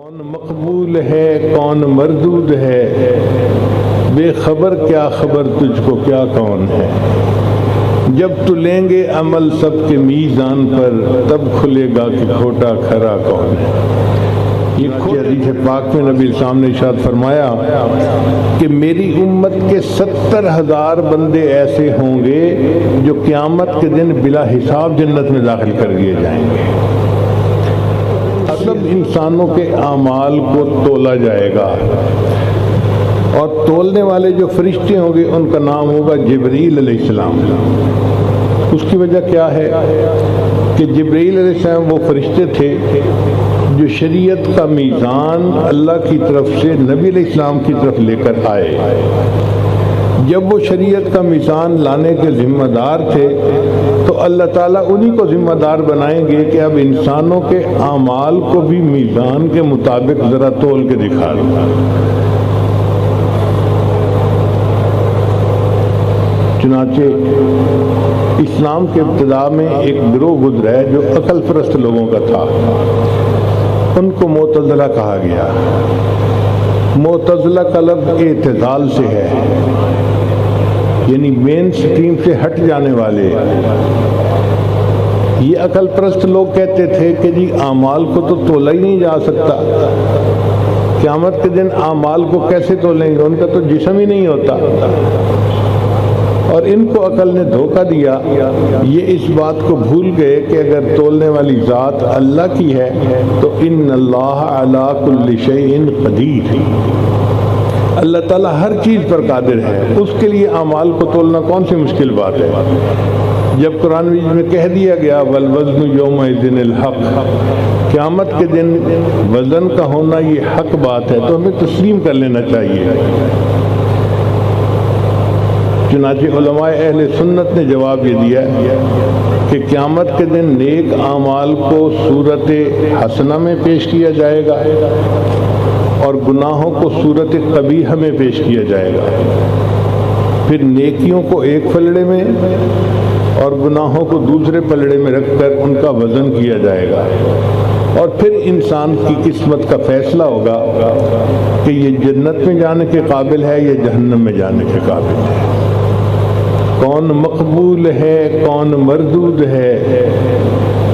کون مقبول ہے کون مردود ہے، بے خبر کیا خبر تجھ کو کیا کون ہے۔ جب تو لیں گے عمل سب کے میزان پر، تب کھلے گا کہ کھوٹا کھرا کون ہے۔ یہ حدیث پاک میں نبی اسلام نے ارشاد فرمایا کہ میری امت کے 70,000 بندے ایسے ہوں گے جو قیامت کے دن بلا حساب جنت میں داخل کر دیے جائیں گے۔ سب انسانوں کے اعمال کو تولا جائے گا، اور تولنے والے جو فرشتے ہوں گے ان کا نام ہوگا جبریل علیہ السلام۔ اس کی وجہ کیا ہے کہ جبریل علیہ السلام وہ فرشتے تھے جو شریعت کا میزان اللہ کی طرف سے نبی علیہ السلام کی طرف لے کر آئے۔ جب وہ شریعت کا میزان لانے کے ذمہ دار تھے تو اللہ تعالیٰ انہی کو ذمہ دار بنائیں گے کہ اب انسانوں کے اعمال کو بھی میزان کے مطابق ذرا تول کے دکھا دو۔ چنانچہ اسلام کے ابتدا میں ایک گروہ گزرا ہے جو عقل پرست لوگوں کا تھا، ان کو معتزلہ کہا گیا۔ معتزلہ کا لفظ اعتزال سے ہے، یعنی مین سٹریم سے ہٹ جانے والے۔ یہ عقل پرست لوگ کہتے تھے کہ جی اعمال کو تو تولا ہی نہیں جا سکتا، قیامت کے دن اعمال کو کیسے تولیں گے، ان کا تو جسم ہی نہیں ہوتا۔ اور ان کو عقل نے دھوکہ دیا، یہ اس بات کو بھول گئے کہ اگر تولنے والی ذات اللہ کی ہے تو ان اللہ علی کل شیء قدیر، اللہ تعالیٰ ہر چیز پر قادر ہے، اس کے لیے اعمال کو تولنا کون سی مشکل بات ہے۔ جب قرآن میں کہہ دیا گیا والوزن یومئذ الحق، قیامت کے دن وزن کا ہونا یہ حق بات ہے تو ہمیں تسلیم کر لینا چاہیے۔ چنانچہ علماء اہل سنت نے جواب یہ دیا کہ قیامت کے دن نیک اعمال کو صورت حسنہ میں پیش کیا جائے گا اور گناہوں کو صورت قبیحہ میں پیش کیا جائے گا، پھر نیکیوں کو ایک پلڑے میں اور گناہوں کو دوسرے پلڑے میں رکھ کر ان کا وزن کیا جائے گا، اور پھر انسان کی قسمت کا فیصلہ ہوگا کہ یہ جنت میں جانے کے قابل ہے یا جہنم میں جانے کے قابل ہے۔ کون مقبول ہے کون مردود ہے،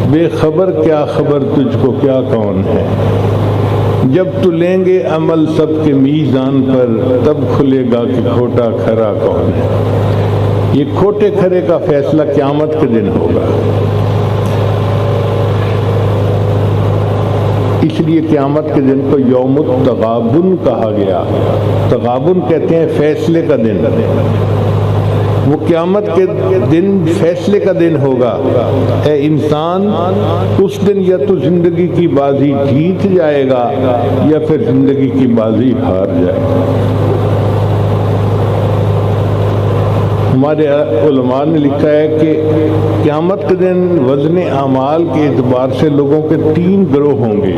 بے خبر کیا خبر تجھ کو کیا کون ہے۔ جب تو لیں گے عمل سب کے میزان پر، تب کھلے گا کہ کھوٹا کھرا کون ہے۔ یہ کھوٹے کھرے کا فیصلہ قیامت کے دن ہوگا۔ اس لیے قیامت کے دن کو یوم التغابن کہا گیا۔ تغابن کہتے ہیں فیصلے کا دن۔ وہ قیامت کے دن فیصلے کا دن ہوگا۔ اے انسان، اس دن یا تو زندگی کی بازی جیت جائے گا یا پھر زندگی کی بازی ہار جائے گا۔ ہمارے علماء نے لکھا ہے کہ قیامت کے دن وزن اعمال کے اعتبار سے لوگوں کے 3 گروہ ہوں گے۔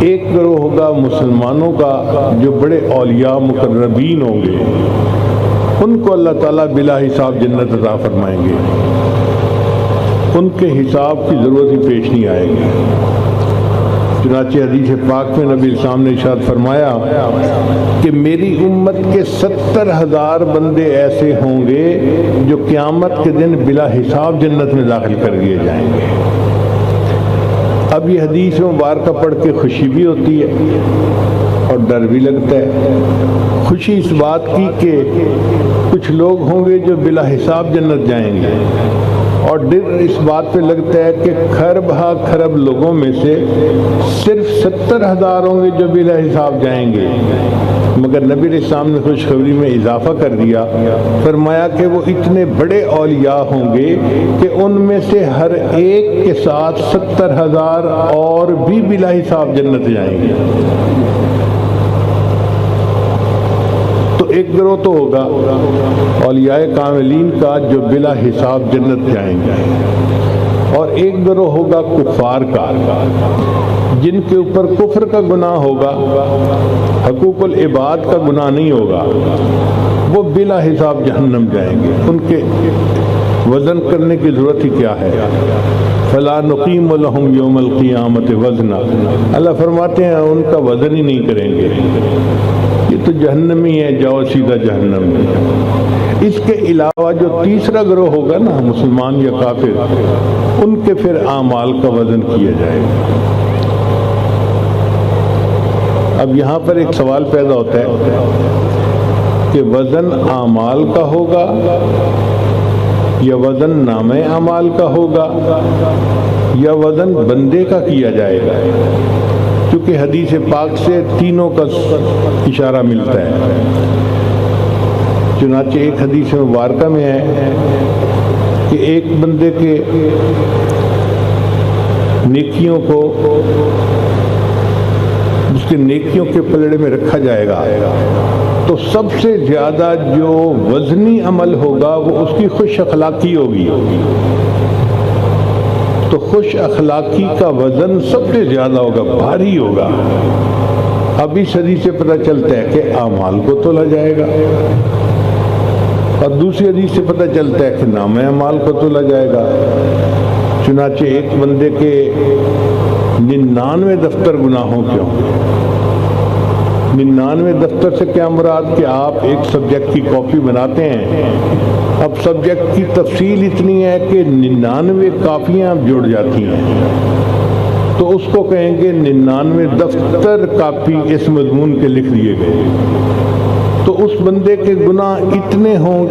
ایک گروہ ہوگا مسلمانوں کا جو بڑے اولیاء مقربین ہوں گے، ان کو اللہ تعالیٰ بلا حساب جنت عطا فرمائیں گے، ان کے حساب کی ضرورت ہی پیش نہیں آئے گی۔ چنانچہ حدیث پاک میں نبی اسلام نے ارشاد فرمایا کہ میری امت کے 70,000 بندے ایسے ہوں گے جو قیامت کے دن بلا حساب جنت میں داخل کر دیے جائیں گے۔ اب یہ حدیث مبارکہ پڑھ کے خوشی بھی ہوتی ہے اور ڈر بھی لگتا ہے۔ خوشی اس بات کی کہ کچھ لوگ ہوں گے جو بلا حساب جنت جائیں گے، اور ڈر اس بات پہ لگتا ہے کہ کھرب ہا کھرب لوگوں میں سے صرف 70,000 ہوں گے جو بلا حساب جائیں گے۔ مگر نبی علیہ السلام نے خوشخبری میں اضافہ کر دیا، فرمایا کہ وہ اتنے بڑے اولیاء ہوں گے کہ ان میں سے ہر ایک کے ساتھ 70,000 اور بھی بلا حساب جنت جائیں گے۔ ایک گروہ تو ہوگا اولیاء کاملین کا جو بلا حساب جنت جائیں گے، اور ایک گروہ ہوگا کفار کا جن کے اوپر کفر کا گناہ ہوگا، حقوق العباد کا گناہ نہیں ہوگا، وہ بلا حساب جہنم جائیں گے، ان کے وزن کرنے کی ضرورت ہی کیا ہے؟ فلا نقیم لہم یوم القیامت وزنا، اللہ فرماتے ہیں ان کا وزن ہی نہیں کریں گے، یہ تو جہنمی ہے، جاؤ سیدھا جہنم میں۔ اس کے علاوہ جو تیسرا گروہ ہوگا نا، مسلمان یا کافر، ان کے پھر اعمال کا وزن کیا جائے گا۔ اب یہاں پر ایک سوال پیدا ہوتا ہے کہ وزن اعمال کا ہوگا یا وزن نامہ اعمال کا ہوگا یا وزن بندے کا کیا جائے گا؟ کیونکہ حدیث پاک سے تینوں کا اشارہ ملتا ہے۔ چنانچہ ایک حدیث مبارکہ میں ہے کہ ایک بندے کے نیکیوں کو اس کے نیکیوں کے پلڑے میں رکھا جائے گا تو سب سے زیادہ جو وزنی عمل ہوگا وہ اس کی خوش اخلاقی ہوگی، تو خوش اخلاقی کا وزن سب سے زیادہ ہوگا، بھاری ہوگا۔ اب اس حدیث سے پتہ چلتا ہے کہ اعمال کو تولا جائے گا، اور دوسری حدیث سے پتہ چلتا ہے کہ نامہ اعمال کو تولا جائے گا۔ چنانچہ ایک بندے کے 99 دفتر گناہوں کے ہوں۔ 99 دفتر سے کیا مراد کہ آپ ایک سبجیکٹ کی کاپی بناتے ہیں، اب سبجیکٹ کی تفصیل اتنی ہے کہ 99 کاپیاں جڑ جاتی ہیں، تو اس کو کہیں گے 99 دفتر کاپی اس مضمون کے لکھ دیے گئے، تو اس بندے کے گناہ اتنے ہوں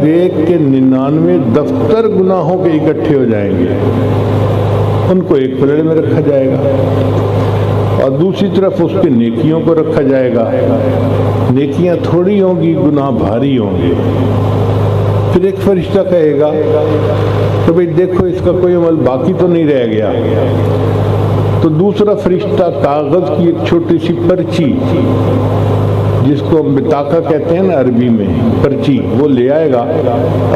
گے کہ 99 دفتر گناہوں کے اکٹھے ہو جائیں گے، ان کو ایک پلڑے میں رکھا جائے گا، اور دوسری طرف اس کے نیکیوں کو رکھا جائے گا۔ نیکیاں تھوڑی ہوں گی، گناہ بھاری ہوں گے۔ پھر ایک فرشتہ کہے گا کہ بھئی دیکھو اس کا کوئی عمل باقی تو نہیں رہ گیا، تو دوسرا فرشتہ کاغذ کی ایک چھوٹی سی پرچی، جس کو بطاقہ کہتے ہیں نا عربی میں، پرچی، وہ لے آئے گا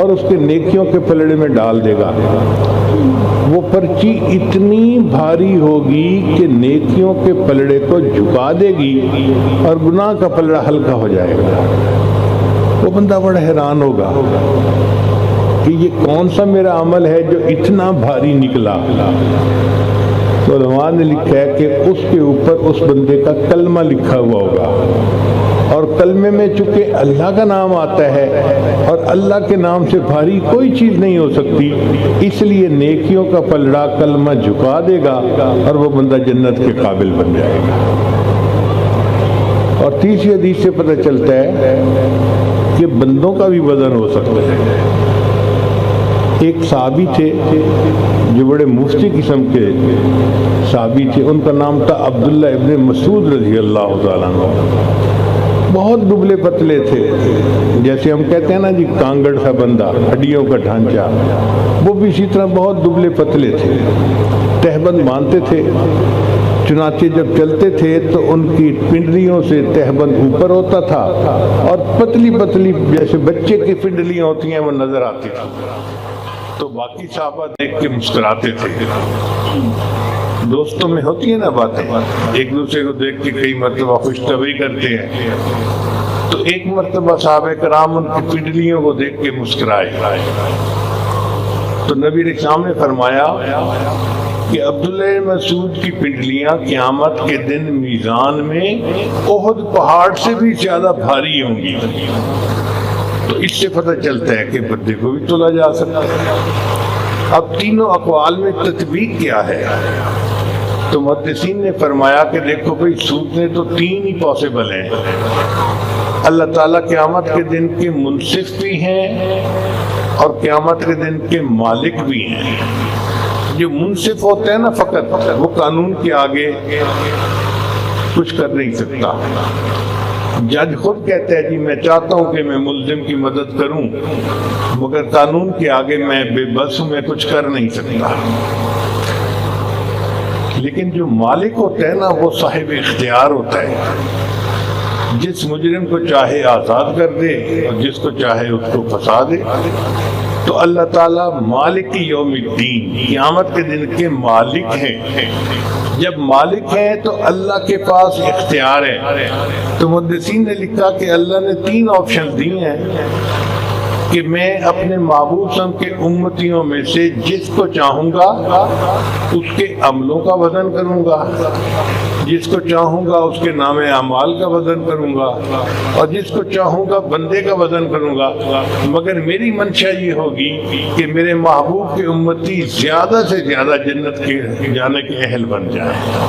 اور اس کے نیکیوں کے پلڑے میں ڈال دے گا۔ وہ پرچی اتنی بھاری ہوگی کہ نیکیوں کے پلڑے کو جھکا دے گی اور گناہ کا پلڑا ہلکا ہو جائے گا۔ وہ بندہ بڑا حیران ہوگا کہ یہ کون سا میرا عمل ہے جو اتنا بھاری نکلا۔ تو علماء نے لکھا ہے کہ اس کے اوپر اس بندے کا کلمہ لکھا ہوا ہوگا، اور کلمے میں چونکہ اللہ کا نام آتا ہے اور اللہ کے نام سے بھاری کوئی چیز نہیں ہو سکتی، اس لیے نیکیوں کا پلڑا کلمہ جھکا دے گا اور وہ بندہ جنت کے قابل بن جائے گا۔ اور تیسری حدیث سے پتہ چلتا ہے کہ بندوں کا بھی وزن ہو سکتا ہے۔ ایک صحابی تھے جو بڑے مفتی قسم کے صحابی تھے، ان کا نام تھا عبداللہ ابن مسعود رضی اللہ تعالیٰ عنہ۔ بہت دبلے پتلے تھے، جیسے ہم کہتے ہیں نا جی کانگڑ سا بندہ، ہڈیوں کا ڈھانچہ، وہ بھی اسی طرح بہت دبلے پتلے تھے، تہبند باندھتے تھے۔ چنانچہ جب چلتے تھے تو ان کی پنڈلیوں سے تہبند اوپر ہوتا تھا اور پتلی پتلی جیسے بچے کی پنڈلیاں ہوتی ہیں وہ نظر آتی تھی، تو باقی صحابہ دیکھ کے مسکراتے تھے۔ دوستوں میں ہوتی ہے نا باتیں، ایک دوسرے کو دیکھ کے کئی مرتبہ خوش طبعی کرتے ہیں، تو ایک مرتبہ صحابہ کرام ان کی پنڈلیوں کو دیکھ کے مسکرائے، تو نبی اسلام نے فرمایا کہ عبداللہ مسعود کی پنڈلیاں قیامت کے دن میزان میں احد پہاڑ سے بھی زیادہ بھاری ہوں گی۔ تو اس سے پتہ چلتا ہے کہ بندے کو بھی تولا جا سکتا ہے۔ اب تینوں اقوال میں تطبیق کیا ہے؟ تو محدثین نے فرمایا کہ دیکھو بھئی سوچنے تو تین ہی پاسبل ہیں۔ اللہ تعالیٰ قیامت کے دن کے منصف بھی ہیں اور قیامت کے دن کے مالک بھی ہیں۔ جو منصف ہوتے ہیں نا فقط، وہ قانون کے آگے کچھ کر نہیں سکتا۔ جج خود کہتا ہے جی میں چاہتا ہوں کہ میں ملزم کی مدد کروں، مگر قانون کے آگے میں بے بس ہوں، میں کچھ کر نہیں سکتا۔ لیکن جو مالک ہوتا ہے نا وہ صاحب اختیار ہوتا ہے، جس مجرم کو چاہے آزاد کر دے اور جس کو چاہے اس کو پھنسا دے۔ تو اللہ تعالیٰ مالک یوم الدین، قیامت کے دن کے مالک ہیں۔ جب مالک ہیں تو اللہ کے پاس اختیار ہے۔ تو محدثین نے لکھا کہ اللہ نے تین آپشن دی ہیں کہ میں اپنے محبوب صلی اللہ علیہ وسلم کے امتیوں میں سے جس کو چاہوں گا اس کے عملوں کا وزن کروں گا، جس کو چاہوں گا اس کے نام اعمال کا وزن کروں گا، اور جس کو چاہوں گا بندے کا وزن کروں گا، مگر میری منشا یہ ہوگی کہ میرے محبوب کے امتی زیادہ سے زیادہ جنت کے جانے کے اہل بن جائیں۔